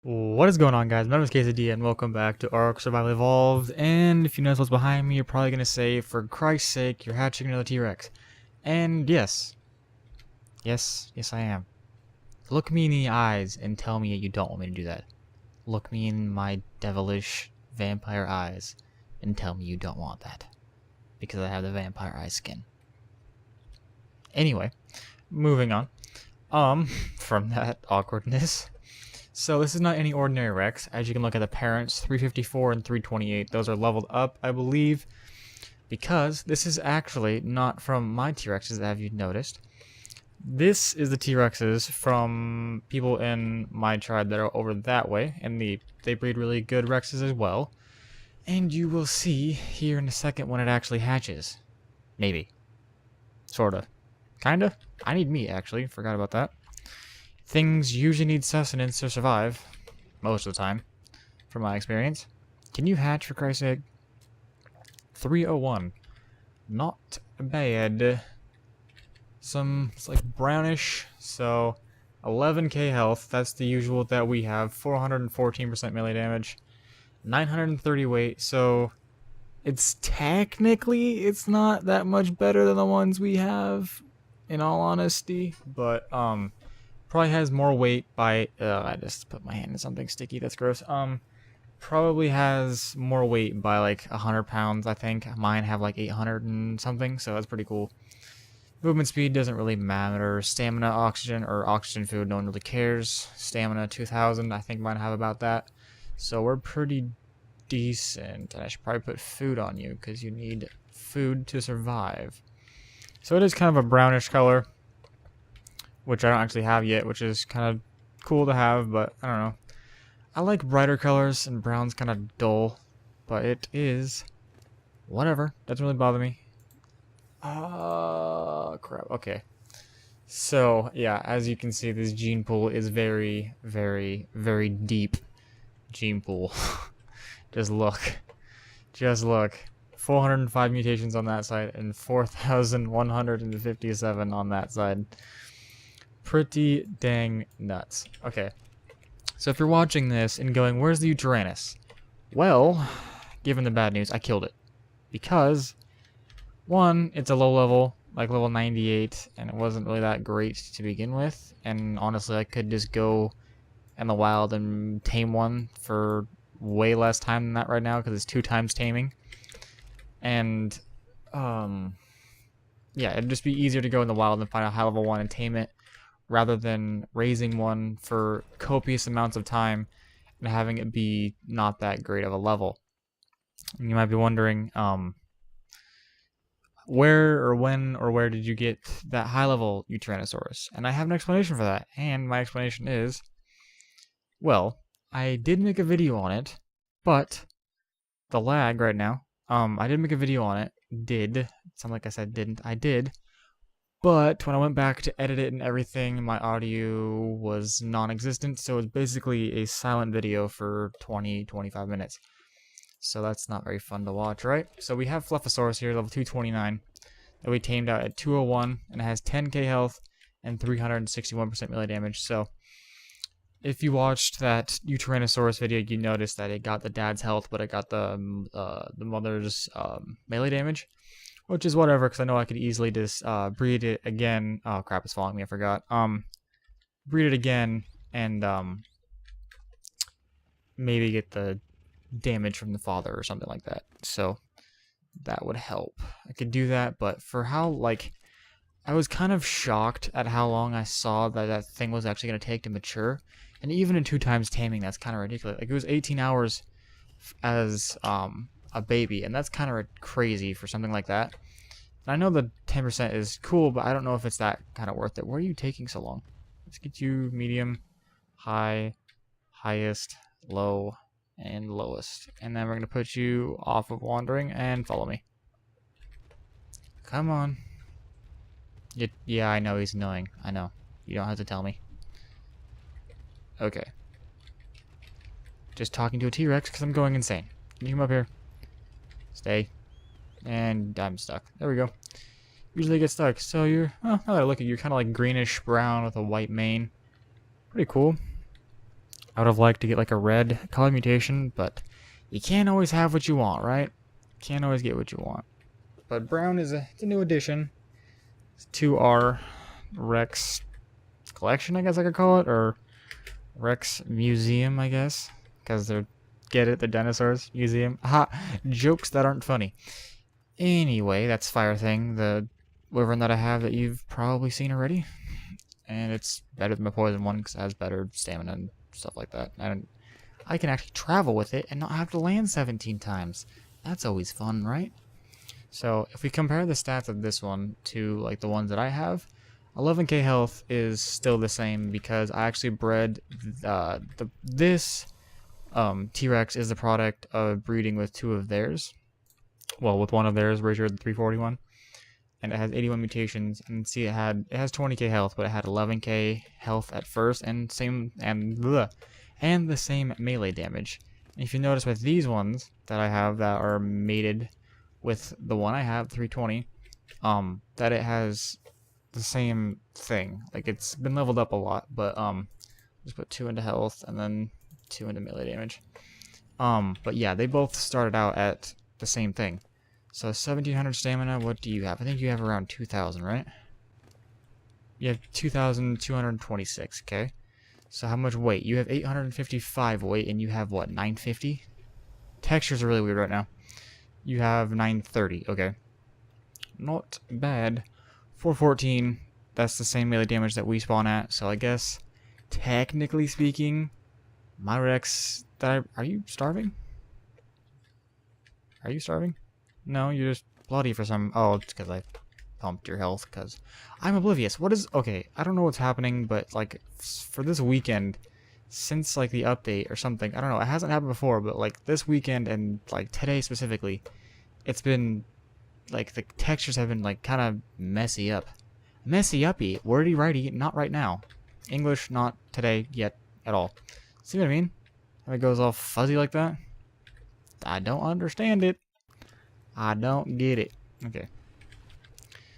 What is going on, guys? My name is Casey and welcome back to Ark Survival Evolved. And if you notice what's behind me, you're probably going to say, for Christ's sake, you're hatching another T-Rex. And yes, I am. Look me in the eyes and tell me you don't want me to do that. Look me in my devilish vampire eyes and tell me you don't want that. Because I have the vampire eye skin. Anyway, moving on. From that awkwardness. So this is not any ordinary Rex. As you can look at the parents, 354 and 328. Those are leveled up, I believe, because this is actually not from my T-Rexes, have you noticed? This is the T-Rexes from people in my tribe that are over that way, and they breed really good Rexes as well. And you will see here in a second when it actually hatches. Maybe. Sorta. Kinda. I need meat, actually. Forgot about that. Things usually need sustenance to survive, most of the time, from my experience. Can you hatch, for Christ's sake? 301. Not bad. It's like brownish, so 11k health, that's the usual that we have. 414% melee damage, 930 weight, so it's not that much better than the ones we have, in all honesty, but, probably has more weight by, I just put my hand in something sticky, that's gross. Probably has more weight by like 100 pounds, I think. Mine have like 800 and something, so that's pretty cool. Movement speed doesn't really matter. Stamina, oxygen, or oxygen food, no one really cares. Stamina, 2000, I think mine have about that. So we're pretty decent. And I should probably put food on you, because you need food to survive. So it is kind of a brownish color, which I don't actually have yet, which is kind of cool to have, but I don't know. I like brighter colors, and brown's kind of dull, but it is whatever. Doesn't really bother me. Crap. Okay. So, yeah, as you can see, this gene pool is very, very, very deep gene pool. Just look. Just look. 405 mutations on that side, and 4,157 on that side. Pretty dang nuts. Okay, so if you're watching this and going, where's the Uranus? Well, given the bad news, I killed it. Because, one, it's a low level, like level 98, and it wasn't really that great to begin with. And honestly, I could just go in the wild and tame one for way less time than that right now, because it's 2 times taming. And, yeah, it'd just be easier to go in the wild and find a high level one and tame it, rather than raising one for copious amounts of time and having it be not that great of a level. And you might be wondering, where or when or where did you get that high level Tyrannosaurus? And I have an explanation for that, and my explanation is, well, I did make a video on it, but the lag right now, I did make a video on it, sound like I said didn't, I did, but when I went back to edit it and everything, my audio was non-existent, so it's basically a silent video for 20-25 minutes. So that's not very fun to watch, right? So we have Fluffosaurus here, level 229, that we tamed out at 201, and it has 10k health and 361% melee damage. So if you watched that Tyrannosaurus video, you noticed that it got the dad's health, but it got the mother's melee damage. Which is whatever, because I know I could easily just breed it again. Oh crap, it's following me, I forgot. Breed it again and maybe get the damage from the father or something like that. So that would help. I could do that, but for how, like, I was kind of shocked at how long I saw that thing was actually going to take to mature. And even in 2 times taming, that's kind of ridiculous. Like, it was 18 hours as a baby, and that's kind of crazy for something like that. And I know the 10% is cool, but I don't know if it's that kind of worth it. Where are you taking so long? Let's get you medium, high, highest, low, and lowest. And then we're going to put you off of wandering and follow me. Come on. Yeah, I know he's annoying. I know. You don't have to tell me. Okay. Just talking to a T-Rex because I'm going insane. Can you come up here? Stay. And I'm stuck. There we go. Usually get stuck. So you're, oh, now that I look at you, you're kind of like greenish brown with a white mane. Pretty cool. I would have liked to get like a red color mutation, but you can't always have what you want, right? Can't always get what you want. But brown is it's a new addition to our Rex collection, I guess I could call it, or Rex Museum, I guess, because they're, get it, the dinosaurs museum. Ha! Jokes that aren't funny. Anyway, that's Fire Thing, the wyvern that I have that you've probably seen already, and it's better than my poison one because it has better stamina and stuff like that. And I can actually travel with it and not have to land 17 times. That's always fun, right? So if we compare the stats of this one to like the ones that I have, 11k health is still the same because I actually bred this T-Rex is the product of breeding with two of theirs. Well, with one of theirs, Razor the 341, and it has 81 mutations. And see, it has 20k health, but it had 11k health at first, and the same melee damage. And if you notice with these ones that I have that are mated with the one I have, 320, that it has the same thing. Like it's been leveled up a lot, but just put 2 into health and then 2 into melee damage. But yeah, they both started out at the same thing. So 1700 stamina, what do you have? I think you have around 2000, right? You have 2226, okay? So how much weight? You have 855 weight and you have what, 950? Textures are really weird right now. You have 930, okay. Not bad. 414, that's the same melee damage that we spawn at, so I guess, technically speaking, my Rex, are you starving? Are you starving? No, you're just bloody for some, oh, it's because I pumped your health, because I'm oblivious. What is, okay, I don't know what's happening, but, like, for this weekend, since, like, the update or something, I don't know, it hasn't happened before, but, like, this weekend and, like, today specifically, it's been, like, the textures have been, like, kind of messy up. Messy uppy, wordy righty, not right now. English, not today yet at all. See what I mean? How it goes all fuzzy like that? I don't understand it. I don't get it. Okay.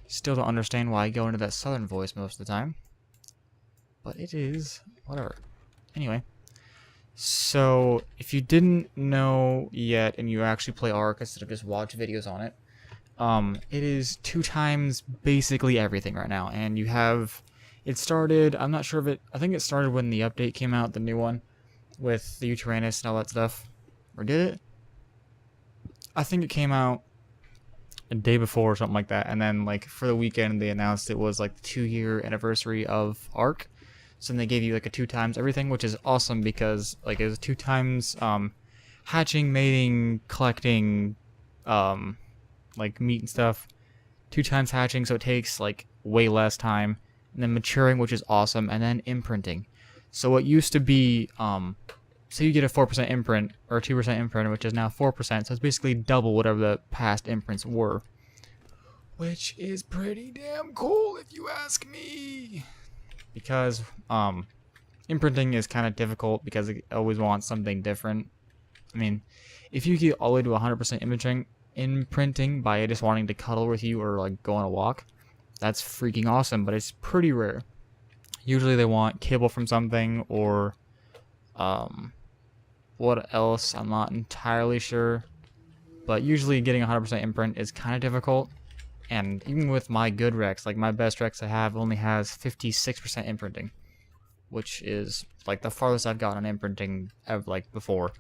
Still don't understand why I go into that southern voice most of the time. But it is whatever. Anyway. So, if you didn't know yet and you actually play Ark instead of just watch videos on it, it is 2 times basically everything right now. And you have, it started, I'm not sure if it, I think it started when the update came out, the new one, with the Uranus and all that stuff. Or did it? I think it came out a day before or something like that. And then, like, for the weekend, they announced it was, like, the 2-year anniversary of Ark. So then they gave you, like, a 2 times everything, which is awesome because, like, it was 2 times, hatching, mating, collecting, like, meat and stuff. 2 times hatching, so it takes, like, way less time. And then maturing, which is awesome. And then imprinting. So what used to be, so you get a 4% imprint, or a 2% imprint, which is now 4%, so it's basically double whatever the past imprints were. Which is pretty damn cool, if you ask me! Because, imprinting is kind of difficult, because it always wants something different. I mean, if you get all the way to 100% imprinting by just wanting to cuddle with you, or, like, go on a walk, that's freaking awesome, but it's pretty rare. Usually they want cable from something, or, what else? I'm not entirely sure. But usually getting 100% imprint is kind of difficult. And even with my good Rex, like my best Rex I have only has 56% imprinting. Which is like the farthest I've gotten on imprinting ever, like before.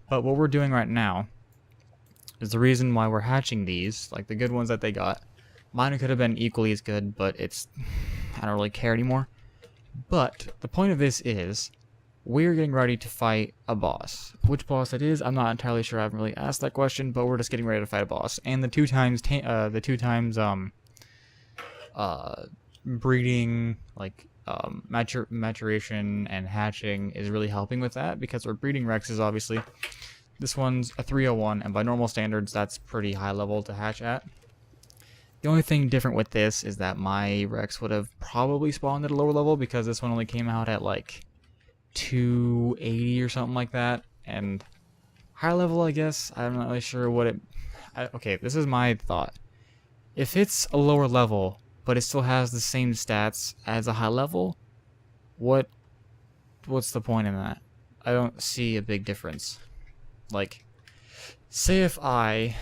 But what we're doing right now is the reason why we're hatching these, like the good ones that they got. Mine could have been equally as good, but it's, I don't really care anymore. But the point of this is, we're getting ready to fight a boss. Which boss it is, I'm not entirely sure. I haven't really asked that question, but we're just getting ready to fight a boss. And the 2 times, breeding, like maturation and hatching is really helping with that because we're breeding Rexes, obviously. This one's a 301, and by normal standards, that's pretty high level to hatch at. The only thing different with this is that my Rex would have probably spawned at a lower level because this one only came out at like 280 or something like that, and higher level, I guess. I'm not really sure what it. Okay, this is my thought. If it's a lower level, but it still has the same stats as a high level, what's the point in that? don't see a big difference. Like, say if I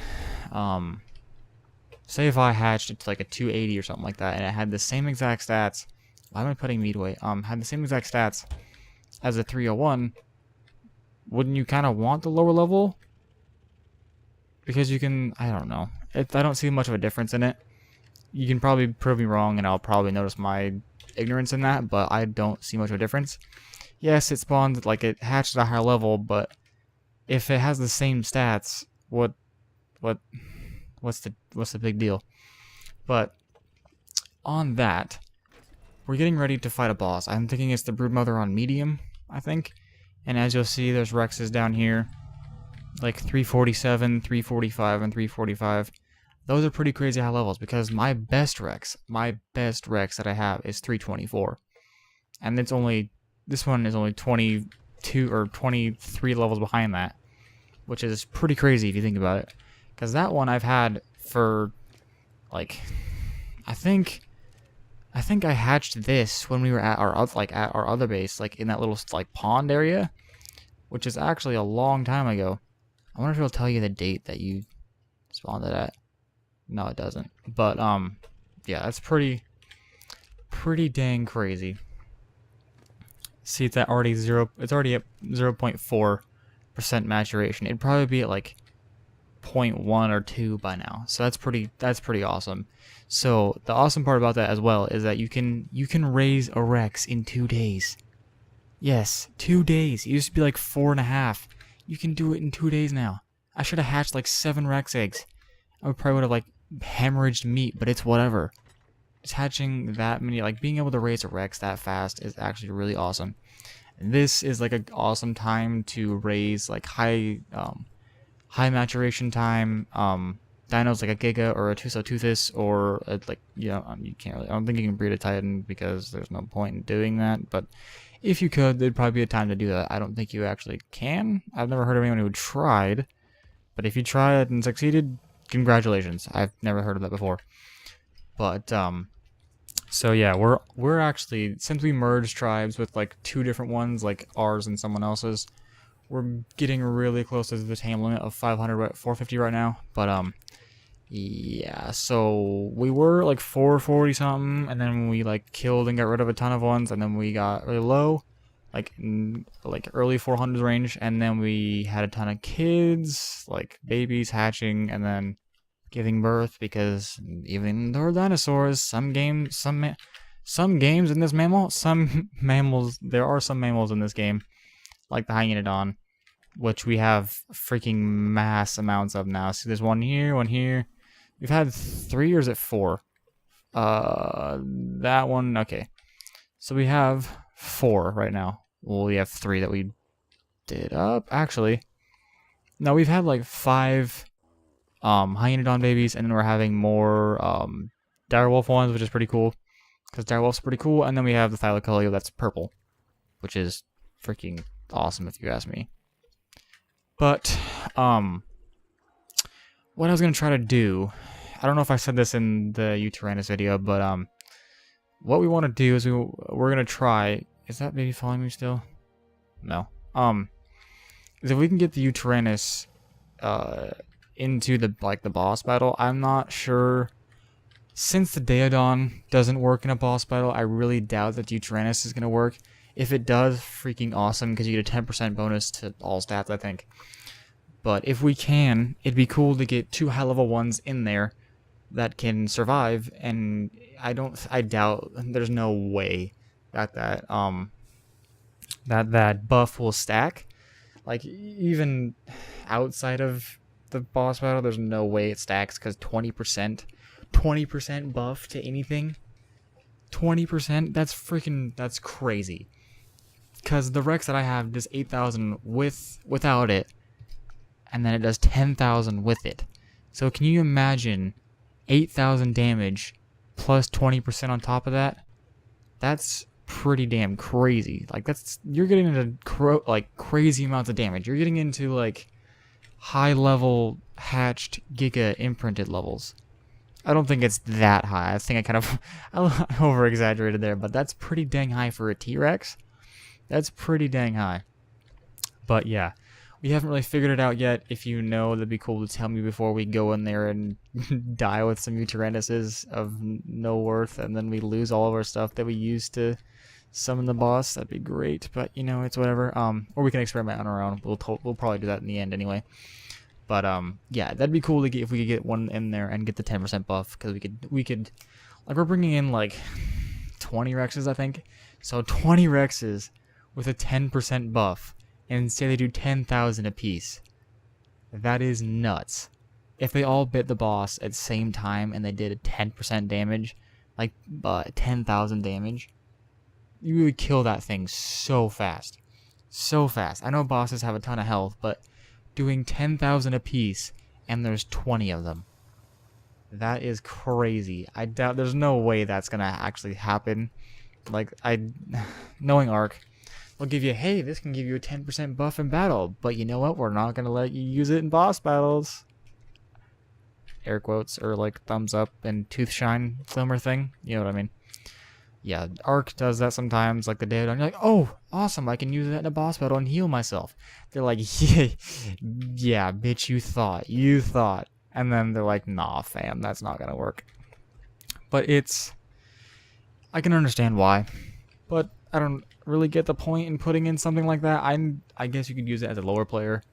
hatched it to like a 280 or something like that, and it had the same exact stats. Why am I putting meat away? Had the same exact stats as a 301. Wouldn't you kind of want the lower level? Because you can, I don't know. I don't see much of a difference in it. You can probably prove me wrong, and I'll probably notice my ignorance in that, but I don't see much of a difference. Yes, it spawned, like, it hatched at a higher level, but if it has the same stats, what's the big deal? But on that, we're getting ready to fight a boss. I'm thinking it's the Broodmother on medium, I think. And as you'll see, there's Rexes down here, like 347, 345, and 345. Those are pretty crazy high levels because my best Rex that I have is 324. And this one is only 22 or 23 levels behind that, which is pretty crazy if you think about it. Because that one I've had for, like, I think I hatched this when we were at our other base, like in that little like pond area, which is actually a long time ago. I wonder if it'll tell you the date that you spawned it at. No, it doesn't. But yeah, that's pretty dang crazy. See, it's at already at 0.4% maturation. It'd probably be at like 0.1 or 2 by now. So that's pretty awesome. So the awesome part about that as well is that you can raise a Rex in 2 days. Yes, 2 days. It used to be like 4.5. You can do it in 2 days now. I should have hatched like 7 Rex eggs. I probably would have like hemorrhaged meat, but it's whatever. It's hatching that many, like being able to raise a Rex that fast is actually really awesome. And this is like an awesome time to raise like high maturation time dinos like a Giga or a Tusoteuthis or a, like, you know, you can't really, I don't think you can breed a Titan because there's no point in doing that, but if you could, there'd probably be a time to do that. I don't think you actually can. I've never heard of anyone who tried, but if you tried and succeeded, congratulations. I've never heard of that before. But so yeah, we're actually, since we merged tribes with like 2 different ones, like ours and someone else's, we're getting really close to the tame limit of 500, 450 right now. But yeah, so we were like 440 something, and then we like killed and got rid of a ton of ones, and then we got really low, like early 400s range, and then we had a ton of kids, like babies hatching and then giving birth, because even though dinosaurs, some games in this mammal, there are some mammals in this game, like the Hyaenodon, which we have freaking mass amounts of now. See, there's one here. We've had 3, or is it 4? That one, okay. So we have 4 right now. Well, we have 3 that we did up. Actually, no, we've had like 5 Hyaenodon babies, and then we're having more direwolf ones, which is pretty cool, because direwolf's pretty cool. And then we have the Thylacoleo that's purple, which is freaking awesome if you ask me. But what I was gonna try to do, I don't know if I said this in the Utyrannus video, but what we want to do is we're gonna try. Is that baby following me still? No. Is if we can get the Utyrannus into the boss battle. I'm not sure. Since the Daedon doesn't work in a boss battle, I really doubt that Utyrannus is gonna work. If it does, freaking awesome, because you get a 10% bonus to all stats, I think. But if we can, it'd be cool to get 2 high-level ones in there that can survive, and I doubt, there's no way that buff will stack. Like, even outside of the boss battle, there's no way it stacks, because 20% buff to anything, 20%, that's crazy. Because the Rex that I have does 8,000 without it, and then it does 10,000 with it. So can you imagine 8,000 damage plus 20% on top of that? That's pretty damn crazy. Like, you're getting into crazy amounts of damage. You're getting into like high level hatched Giga imprinted levels. I don't think it's that high. I think I kind of over exaggerated there, but that's pretty dang high for a T-Rex. That's pretty dang high. But yeah, we haven't really figured it out yet. If you know, that'd be cool to tell me before we go in there and die with some Uteranduses of no worth, and then we lose all of our stuff that we used to summon the boss. That'd be great, but you know, it's whatever. Or we can experiment on our own. We'll probably do that in the end anyway. But yeah, that'd be cool to get if we could get one in there and get the 10% buff, because we could like, we're bringing in like 20 Rexes, I think. So 20 Rexes with a 10% buff, and say they do 10,000 apiece. That is nuts. If they all bit the boss at the same time and they did a 10% damage, like 10,000 damage, you would kill that thing so fast. So fast. I know bosses have a ton of health, but doing 10,000 apiece and there's 20 of them. That is crazy. I doubt, there's no way that's gonna actually happen. Like, knowing Ark, they'll give you, hey, this can give you a 10% buff in battle, but you know what? We're not gonna let you use it in boss battles. Air quotes, or like thumbs up and tooth shine flimmer thing. You know what I mean? Yeah, Ark does that sometimes, like the Daedon. You're like, oh, awesome, I can use that in a boss battle and heal myself. They're like, yeah, bitch, you thought. And then they're like, nah, fam, that's not gonna work. But I can understand why, but I don't really get the point in putting in something like that. I guess you could use it as a lower player.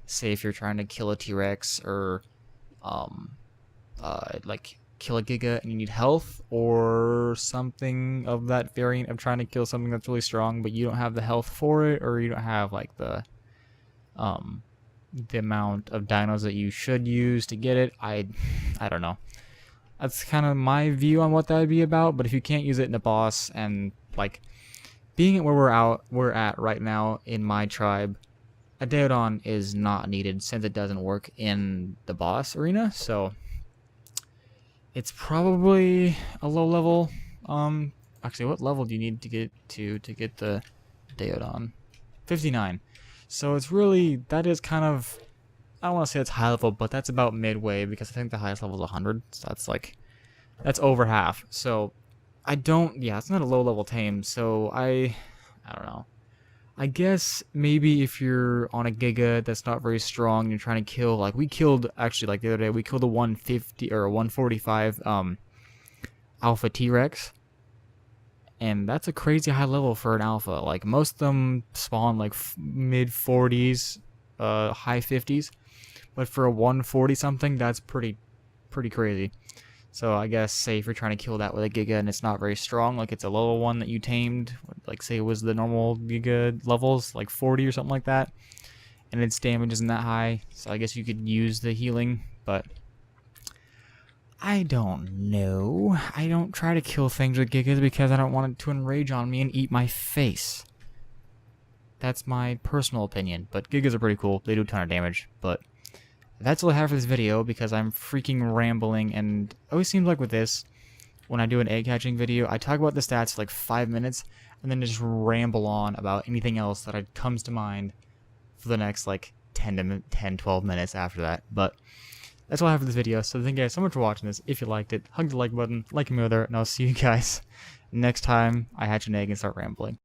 Say if you're trying to kill a T-Rex, or like kill a Giga and you need health, or something of that variant of trying to kill something that's really strong but you don't have the health for it, or you don't have like the amount of dinos that you should use to get it. I don't know. That's kind of my view on what that would be about. But if you can't use it in a boss, and like being at where we're at right now in my tribe, a Daedon is not needed since it doesn't work in the boss arena. So it's probably a low level. Actually, what level do you need to get to get the Daedon? 59. So it's really, that is kind of, I don't want to say it's high level, but that's about midway, because I think the highest level is 100. So that's over half. So yeah, it's not a low level tame. So I don't know. I guess maybe if you're on a Giga that's not very strong and you're trying to kill, like we killed, actually, like the other day, we killed a 150 or a 145 alpha T-Rex. And that's a crazy high level for an alpha. Like most of them spawn like mid 40s, high 50s. But for a 140 something, that's pretty crazy. So I guess, say if you're trying to kill that with a Giga and it's not very strong, like it's a low one that you tamed, like say it was the normal Giga levels, like 40 or something like that, and its damage isn't that high, so I guess you could use the healing, but I don't know. I don't try to kill things with Gigas because I don't want it to enrage on me and eat my face. That's my personal opinion, but Gigas are pretty cool. They do a ton of damage, but that's all I have for this video because I'm freaking rambling, and it always seems like with this, when I do an egg hatching video, I talk about the stats for like 5 minutes and then just ramble on about anything else that comes to mind for the next like 12 minutes after that. But that's all I have for this video, so thank you guys so much for watching this. If you liked it, hug the like button, like me over there, and I'll see you guys next time I hatch an egg and start rambling.